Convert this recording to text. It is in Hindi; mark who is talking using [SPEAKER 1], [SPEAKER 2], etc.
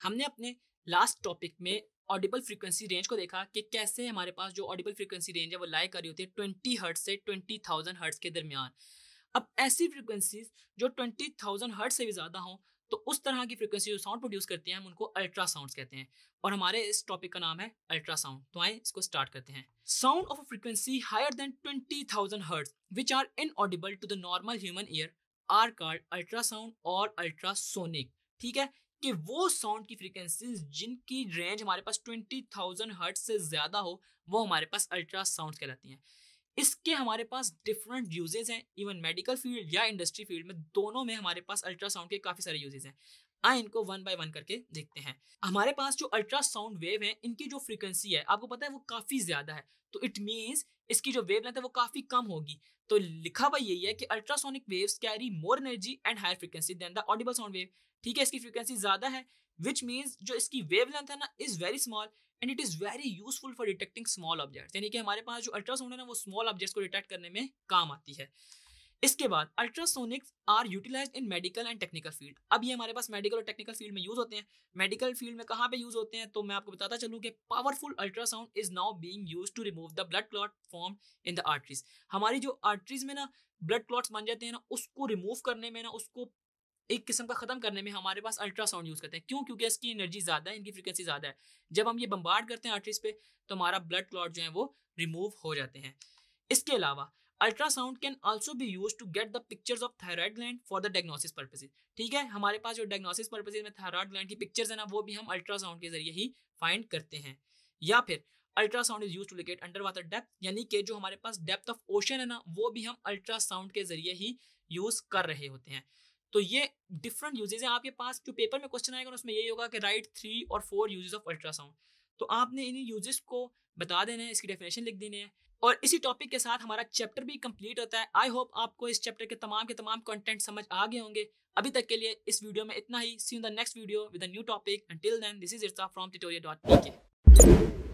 [SPEAKER 1] हमने अपने लास्ट टॉपिक में ऑडिबल फ्रीक्वेंसी रेंज को देखा कि कैसे हमारे पास जो ऑडिबल फ्रीक्वेंसी रेंज है वो लाई कर रही होती है 20 हर्ट्ज से 20,000 हर्ट्ज के दरमियान। अब ऐसी फ्रीक्वेंसीज जो 20,000 हर्ट्ज से भी ज़्यादा हों तो उस तरह की फ्रीक्वेंसी जो साउंड प्रोड्यूस करती हैं हम उनको अल्ट्रासाउंड्स कहते हैं और हमारे इस टॉपिक का नाम है अल्ट्रासाउंड। तो आए इसको स्टार्ट करते हैं। Sound of a frequency higher than 20,000 hertz which are inaudible to the normal human ear are called ultrasound और अल्ट्रासोनिक। ठीक है, कि वो साउंड की फ्रीक्वेंसीज जिनकी रेंज हमारे पास 20,000 हर्ट्ज से ज़्यादा हो वो हमारे पास अल्ट्रासाउंड कहलाती हैं। इसके हमारे पास डिफरेंट यूजेस हैं, इवन मेडिकल फील्ड या इंडस्ट्री फील्ड में दोनों में हमारे पास अल्ट्रासाउंड के काफ़ी सारे यूजेस हैं। आए इनको वन बाय वन करके देखते हैं। हमारे पास जो अल्ट्रासाउंड वेव है इनकी जो फ्रीक्वेंसी है आपको पता है वो काफ़ी ज़्यादा है, तो इट मीन्स इसकी जो वेव लेंथ है वो काफ़ी कम होगी। तो लिखा हुआ यही है कि ultrasonic waves carry more energy and higher frequency than the audible sound wave. ठीक है, इसकी फ्रीक्वेंसी ज़्यादा है विच मीन्स जो इसकी वेव लेंथ है ना is very small and it is very useful for detecting small objects. यानी कि हमारे पास जो अल्ट्रासाउंड है ना वो स्मॉल ऑब्जेक्ट्स को डिटेक्ट करने में काम आती है। इसके बाद ultrasonics are utilised in medical and technical field. अब ये हमारे पास मेडिकल और टेक्निकल फील्ड में यूज होते हैं। मेडिकल फील्ड में कहाँ पे यूज होते हैं तो मैं आपको बताता चलूँ कि powerful ultrasound is now being used to remove the blood clot form in the arteries. हमारी जो आर्टरीज में ना ब्लड क्लॉट्स बन जाते हैं ना उसको रिमूव करने में ना उसको एक किस्म का खत्म करने में हमारे पास अल्ट्रासाउंड यूज करते हैं। क्यों? क्योंकि इसकी एनर्जी ज्यादा है, इनकी फ्रीक्वेंसी ज्यादा है। जब हम ये बम्बार्ड करते हैं आर्टरीज पे तो हमारा ब्लड क्लॉट जो है वो रिमूव हो जाते हैं। इसके अलावा ultrasound can also be used to get the pictures of thyroid gland for the diagnosis purposes. ठीक है, हमारे पास जो डायग्नोसिस पर्पसेस में थायराइड ग्लैंड की पिक्चर्स है ना वो भी हम अल्ट्रासाउंड के जरिए ही फाइंड करते हैं। या फिर ultrasound is used to locate under water depth, यानी कि जो हमारे पास डेप्थ ऑफ ओशन है ना वो भी हम अल्ट्रासाउंड के जरिए ही यूज कर रहे होते हैं। तो ये डिफरेंट यूजेस हैं। आपके पास जो पेपर में क्वेश्चन आएगा उसमें यही होगा कि राइट 3 और 4 यूजेस ऑफ अल्ट्रासाउंड। तो आपने इन यूजेस को बता देना है, इसकी डेफिनेशन लिख देनी है और इसी टॉपिक के साथ हमारा चैप्टर भी कंप्लीट होता है। आई होप आपको इस चैप्टर के तमाम कंटेंट समझ आ गए होंगे। अभी तक के लिए इस वीडियो में इतना ही। See you in the next video with a new topic. Until then this is Irsa from tutorial.pk।